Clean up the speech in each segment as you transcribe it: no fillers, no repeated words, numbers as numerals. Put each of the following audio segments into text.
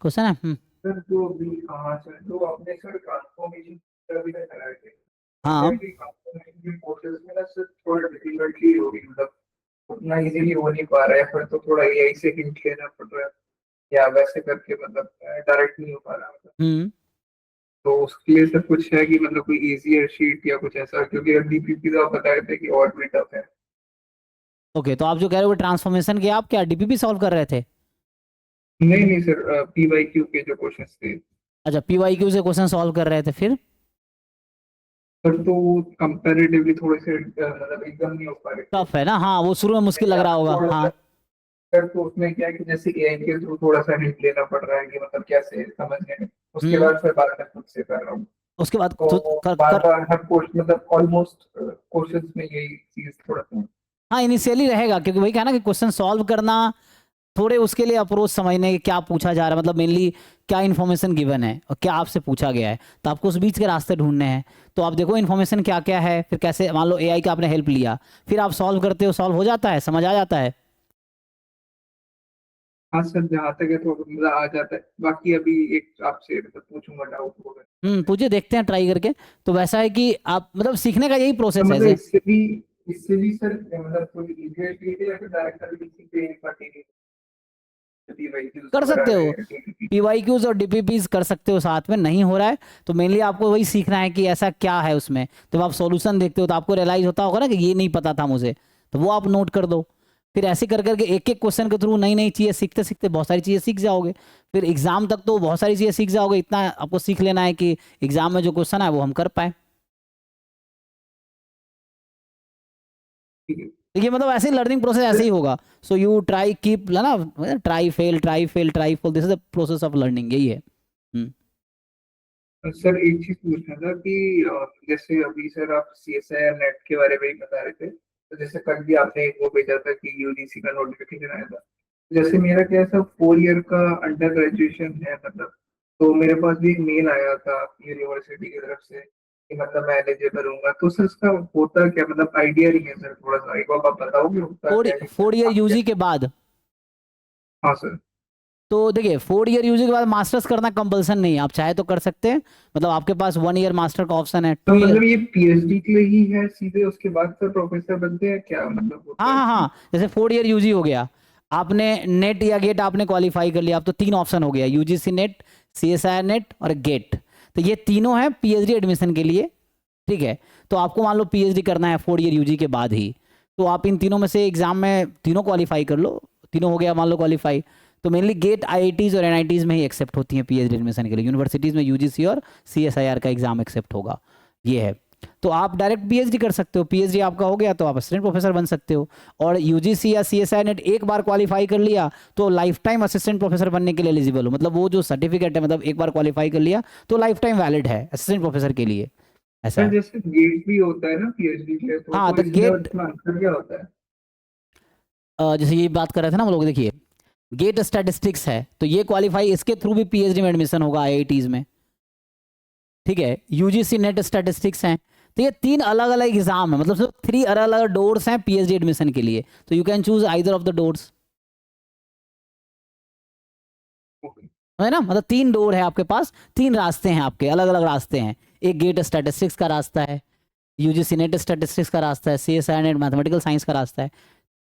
Question है। Sir जो अभी सर जो आपने सर ट्रांसफॉर्मेशन अभी तक कराए थे, तो क्या है हाँ। कि ट्रांसफॉर्मेशन के कोर्सेज में ना सर थोड़ा डिफिकल्टी होगी, मतलब उतना इजीली हो नहीं पा रहा है, फिर तो थोड़ा एआई से हिंट लेना पड़ रहा है या वैसे करके, मतलब डायरेक्ट नहीं हो पा रहा, मतलब हम्म। तो उसके लिए सर कुछ है कि मतलब कोई इजियर शीट या कुछ ऐसा, क्योंकि डीपीपी तो आप बता रहे थे कि और भी टफ है। ओके, तो आप जो कह रहे हो ट्रांसफॉर्मेशन के, आप क्या डीपीपी सॉल्व कर रहे थे? नहीं नहीं सर, पीवाईक्यू के जो क्वेश्चंस थे अच्छा, पीवाईक्यू से क्वेश्चन सॉल्व कर रहे थे, फिर? सर, तो कंपैरेटिवली थोड़े से मतलब एकदम नहीं हो पा रहे थे। टफ है ना, हाँ, वो शुरू में मुश्किल लग या रहा फिर होगा, थोड़ा सा हाँ। सर, तो उसमें क्या है कि जैसे एआई के थ्रू थोड़ा सा हिंट लेना पड़ रहा है कि मतलब कैसे समझने में, उसके हम्म। बाद फिर बाद में खुद से कर रहा हूँ। उसके बाद तो कर, बार कर। बार हर क्वेश्चन, मतलब ऑलमोस्ट क्वेश्चंस में यही चीज थोड़ा सा। हाँ, इनिशियली रहेगा, क्योंकि वही कहा ना कि क्वेश्चन सॉल्व करना, थोड़े उसके लिए अप्रोच समझने कि क्या पूछा जा रहा है, मतलब मेनली क्या इन्फॉर्मेशन गिवन है और क्या आपसे पूछा गया है, तो आपको उस बीच के रास्ते ढूंढने हैं। तो आप देखो इन्फॉर्मेशन क्या क्या है, फिर कैसे, मान लो एआई का आपने हेल्प लिया, फिर आप सॉल्व करते हो, सॉल्व हो जाता है, समझ आ जाता है। हाँ सर, जहाँ तक है तो मजा आ जाता है, बाकी अभी एक आपसे मतलब पूछूंगा डाउट होगा। पूछिए, देखते हैं ट्राई करके। तो वैसा है कि आप मतलब सीखने का यही तो प्रोसेस है मतलब ऐसे। इससे भी सर मतलब कोई इजियर शीट है या फिर डायरेक्ट किसी पे पढ़ने की वही कर सकते वगैरह हो, है DPP? पीवाईक्यूज और डीपीपीज कर सकते हो साथ में, नहीं हो रहा है तो मेनली आपको वही सीखना है कि ऐसा क्या है उसमें। जब आप सॉल्यूशन देखते हो तो आपको रियलाइज होता होगा ना कि ये नहीं पता था मुझे, तो वो आप नोट कर दो। फिर ऐसे कर करके एक एक क्वेश्चन के थ्रू नई नई चीज़ें सीखते सीखते बहुत सारी चीज़ें सीख जाओगे। फिर एग्जाम तक तो बहुत सारी चीज़ें सीख जाओगे, इतना आपको सीख लेना है कि एग्जाम में जो क्वेश्चन है वो हम कर पाए। ठीक है देखिए मतलब ऐसे ही लर्निंग प्रोसेस ऐसे ही सर। होगा। सो यू ट्राई कीप ना, try fail try fail try fail, this is the process of learning, यही है। सर एक चीज पूछना था कि जैसे अभी सर आप सीएसआई नेट के बारे में ही बता रहे थे, तो जैसे कल भी आपने एक वो भेजा था कि यूजीसी का नोटिफिकेशन आया था। जैसे मेरा क्या है सर, 4 ईयर का अंडर ग्रेजुएशन है, मतलब तो मेरे पास भी एक मेल आया था यूनिवर्सिटी की तरफ से कि मतलब मैं एलिजिबल हूँगा, तो सर इसका होता क्या, मतलब आइडिया नहीं है सर, थोड़ा सा एक बार आप बताओगे होता फोर क्या है फोर ईयर आप क्या। यूजी के बाद, हाँ सर। तो देखिए 4 ईयर यूजी के बाद मास्टर्स करना कंपलसन नहीं है, आप चाहे तो कर सकते हैं। मतलब आपके पास 1 ईयर मास्टर का ऑप्शन है, तो 2 ईयर। मतलब ये पीएचडी के लिए ही है सीधे, उसके बाद सर प्रोफेसर बनते हैं क्या, मतलब होता हाँ है हाँ इसमें? हाँ, जैसे 4 ईयर यूजी हो गया, आपने नेट या गेट आपने क्वालिफाई कर लिया, अब तो 3 ऑप्शन हो गया, यूजीसी नेट, सीएसआई नेट और गेट। तो ये तीनों हैं पीएचडी एडमिशन के लिए। ठीक है, तो आपको मान लो पीएचडी करना है 4 ईयर यूजी के बाद ही, तो आप इन तीनों में से एग्जाम में तीनों क्वालिफाई कर लो। तीनों हो गया मान लो क्वालिफाई, तो मेनली गेट आईआईटीज और एनआईटीज में ही एक्सेप्ट होती हैं पीएचडी एडमिशन के लिए, यूनिवर्सिटीज में यूजीसी और सीएसआईआर का एग्जाम एक्सेप्ट होगा, ये है। तो आप डायरेक्ट पीएचडी कर सकते हो, पीएचडी आपका हो गया तो आप असिस्टेंट प्रोफेसर बन सकते हो। और यूजीसी या सीएसआई नेट एक बार क्वालिफाई कर लिया तो लाइफ टाइम असिस्टेंट प्रोफेसर बनने के लिए एलिजिबल हो, मतलब वो जो सर्टिफिकेट है, मतलब एक बार क्वालिफाई कर लिया तो लाइफ टाइम वैलिड है असिस्टेंट प्रोफेसर के लिए, ऐसा सर है। जैसे गेट भी होता है ना पीएचडी के लिए, हाँ, तो द इसमें और गेट, इसमें अंतर क्या होता है? जैसे ये बात कर रहे थे ना हम लोग, देखिए गेट स्टैटिस्टिक्स है, तो ये क्वालिफाई, इसके थ्रू भी पीएचडी में एडमिशन होगा आईआईटीज में। ठीक है, यूजीसी नेट स्टैटिस्टिक्स हैं। तो ये 3 अलग अलग एग्जाम है, मतलब सिर्फ 3 अलग अलग डोर्स हैं पीएचडी एडमिशन के लिए, तो you can choose either of the doors, okay. है ना, मतलब 3 डोर है आपके पास, 3 रास्ते हैं आपके, अलग अलग रास्ते हैं। एक गेट स्टैटिस्टिक्स का रास्ता है, यूजीसी नेट स्टैटिस्टिक्स का रास्ता है, सीएसआई नेट मैथमेटिकल साइंस का रास्ता है।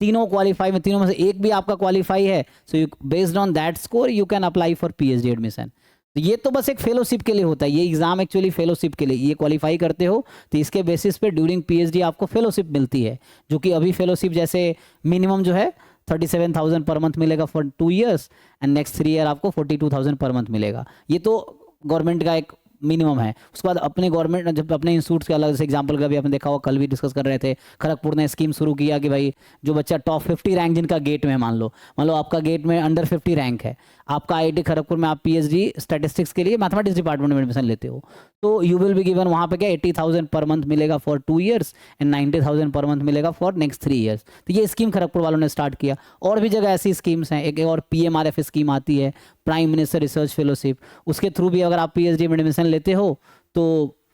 तीनों क्वालिफाई में, तीनों में से एक भी आपका क्वालिफाई है, so you based on that score you can apply for PhD admission. तो ये तो बस एक फेलोशिप के लिए होता है, ये एग्जाम एक्चुअली फेलोशिप के लिए, ये क्वालिफाई करते हो तो इसके बेसिस पे ड्यूरिंग पीएचडी आपको फेलोशिप मिलती है, जो कि अभी फेलोशिप जैसे मिनिमम जो है 37,000 पर मंथ मिलेगा for 2 years, and next 3 year आपको 42,000 पर मंथ मिलेगा। ये तो गवर्नमेंट का एक मिनिमम है। उसके बाद अपने गवर्नमेंट, जब अपने इंस्टीट्यूट्स के अलग, जैसे एग्जाम्पल का भी आपने देखा होगा, कल भी डिस्कस कर रहे थे, खड़गपुर ने स्कीम शुरू किया कि भाई जो बच्चा टॉप 50 रैंक जिनका गेट में, मान लो आपका गेट में अंडर 50 रैंक है, आपका आईआईटी खड़गपुर में आप पीएचडी स्टैटिस्टिक्स के लिए मैथमेटिक्स डिपार्टमेंट में एडमिशन लेते हो, तो यू विल बी गिवन वहाँ पे क्या 80,000 पर मंथ मिलेगा for 2 years and 90,000 per month मिलेगा फॉर नेक्स्ट 3 ईयर्स। तो ये स्कीम खड़गपुर वालों ने स्टार्ट किया। और भी जगह ऐसी स्कीम्स हैं, एक और पीएमआरएफ स्कीम आती है, प्राइम मिनिस्टर रिसर्च फेलोशिप, उसके थ्रू भी अगर आप पीएचडी में एडमिशन लेते हो तो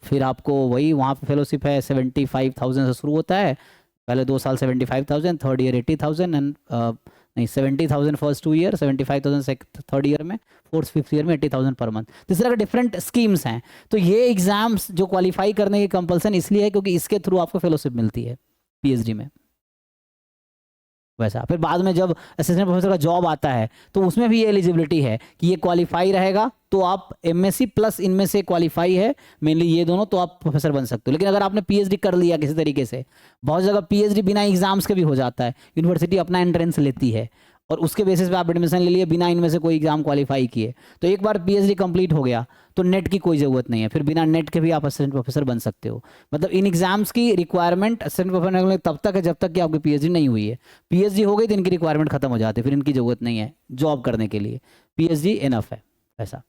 फिर आपको वही वहाँ पे फेलोशिप है, 75,000 से शुरू होता है, पहले 2 साल 75,000, थर्ड ईयर 80,000 एंड नहीं, 70,000 फर्स्ट 2 ईयर, 75,000 थर्ड ईयर में, फोर्थ फिफ्थ ईयर में 80,000 पर मंथ। तो इस तरह के डिफरेंट स्कीम्स हैं। तो ये एग्जाम्स जो क्वालिफाई करने की कंपल्सन इसलिए है क्योंकि इसके थ्रू आपको फेलोशिप मिलती है पीएचडी में। वैसा फिर बाद में जब असिस्टेंट प्रोफेसर का जॉब आता है तो उसमें भी ये एलिजिबिलिटी है कि ये क्वालिफाई रहेगा तो आप एमएससी प्लस इनमें से क्वालिफाई है मेनली ये दोनों, तो आप प्रोफेसर बन सकते हो। लेकिन अगर आपने पीएचडी कर लिया किसी तरीके से, बहुत जगह पीएचडी बिना एग्जाम्स के भी हो जाता है, यूनिवर्सिटी अपना एंट्रेंस लेती है और उसके बेसिस पे आप एडमिशन ले लिए बिना इनमें से कोई एग्जाम क्वालिफाई किए, तो एक बार पीएचडी कंप्लीट हो गया तो नेट की कोई ज़रूरत नहीं है, फिर बिना नेट के भी आप असिस्टेंट प्रोफेसर बन सकते हो। मतलब इन एग्जाम्स की रिक्वायरमेंट असिस्टेंट प्रोफेसर में तब तक है जब तक कि आपकी पीएचडी नहीं हुई है। पीएचडी हो गई तो इनकी रिक्वायरमेंट खत्म हो जाती है, फिर इनकी ज़रूरत नहीं है जॉब करने के लिए, पीएचडी इनफ है ऐसा।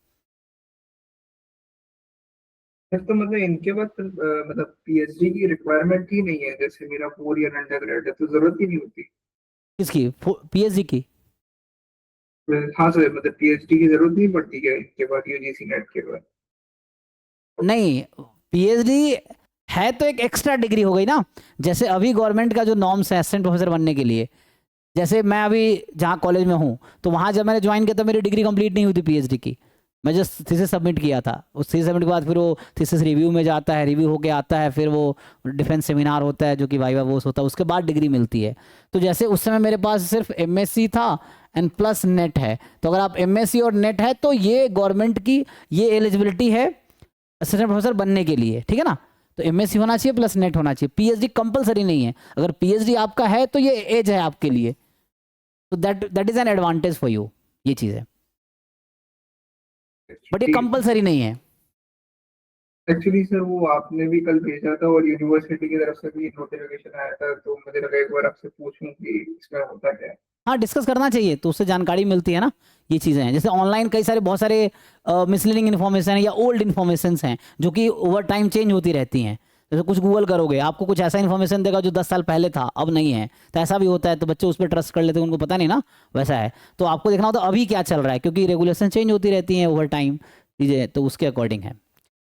फिर तो मतलब इनके पास मतलब पीएचडी की रिक्वायरमेंट ही नहीं है, जैसे मेरा 4 ईयर अंडर ग्रेड है तो जरूरत ही नहीं होती। किसकी? पीएचडी की? हाँ सर, मतलब पीएचडी की जरूरत नहीं पड़ती क्या इनके बाद, यूजीसी नेट के बाद? नहीं, पीएचडी है तो एक एक्स्ट्रा डिग्री हो गई ना। जैसे अभी गवर्नमेंट का जो नॉर्म्स है असिस्टेंट प्रोफेसर बनने के लिए, जैसे मैं अभी जहाँ कॉलेज में हूँ तो वहाँ जब मैंने ज्वाइन किया तो मेरी डिग्री कंप्लीट नहीं हुई थी पीएचडी की, मैं जस्ट थीसिस सबमिट किया था। उस थीसिस सबमिट के बाद फिर वो थीसिस रिव्यू में जाता है, रिव्यू होके आता है, फिर वो डिफेंस सेमिनार होता है जो कि वाइवा वोस होता है, उसके बाद डिग्री मिलती है। तो जैसे उस समय मेरे पास सिर्फ एमएससी था एंड प्लस नेट है, तो अगर आप एमएससी और नेट है तो ये गवर्नमेंट की ये एलिजिबिलिटी है असिस्टेंट प्रोफेसर बनने के लिए, ठीक है ना। तो एमएससी होना चाहिए प्लस नेट होना चाहिए, पीएचडी कंपलसरी नहीं है। अगर पीएचडी आपका है तो ये एज है आपके लिए, तो that is an advantage for you, ये चीज़ है, बट ये कंपलसरी नहीं है। एक्चुअली सर वो आपने भी कल भेजा था और यूनिवर्सिटी की तरफ से भी नोटिफिकेशन आया था, तो मुझे लगा एक बार आपसे पूछूं कि इसमें होता क्या है। हाँ, डिस्कस करना चाहिए तो उससे जानकारी मिलती है ना। ये चीज़ें हैं जैसे ऑनलाइन कई सारे बहुत सारे मिसलीडिंग इन्फॉर्मेशन या ओल्ड इन्फॉर्मेशन हैं जो कि ओवर टाइम चेंज होती रहती हैं। जैसे कुछ गूगल करोगे आपको कुछ ऐसा इन्फॉर्मेशन देगा जो 10 साल पहले था अब नहीं है, तो ऐसा भी होता है, तो बच्चे उस पर ट्रस्ट कर लेते हैं, उनको पता नहीं ना वैसा है। तो आपको देखना होता है अभी क्या चल रहा है, क्योंकि रेगुलेशन चेंज होती रहती हैं ओवर टाइम चीज़ें, तो उसके अकॉर्डिंग है।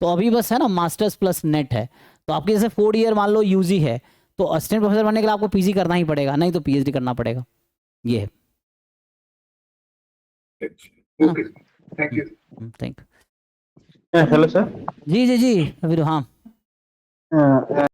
तो अभी बस है ना मास्टर्स प्लस नेट है, तो आपकी जैसे 4 ईयर मान लो यूजी है तो असिस्टेंट प्रोफेसर बनने के लिए आपको पीजी करना ही पड़ेगा, नहीं तो पीएचडी करना पड़ेगा, ये है। Okay, thank you. Thank hello sir. जी जी जी अभी हाँ।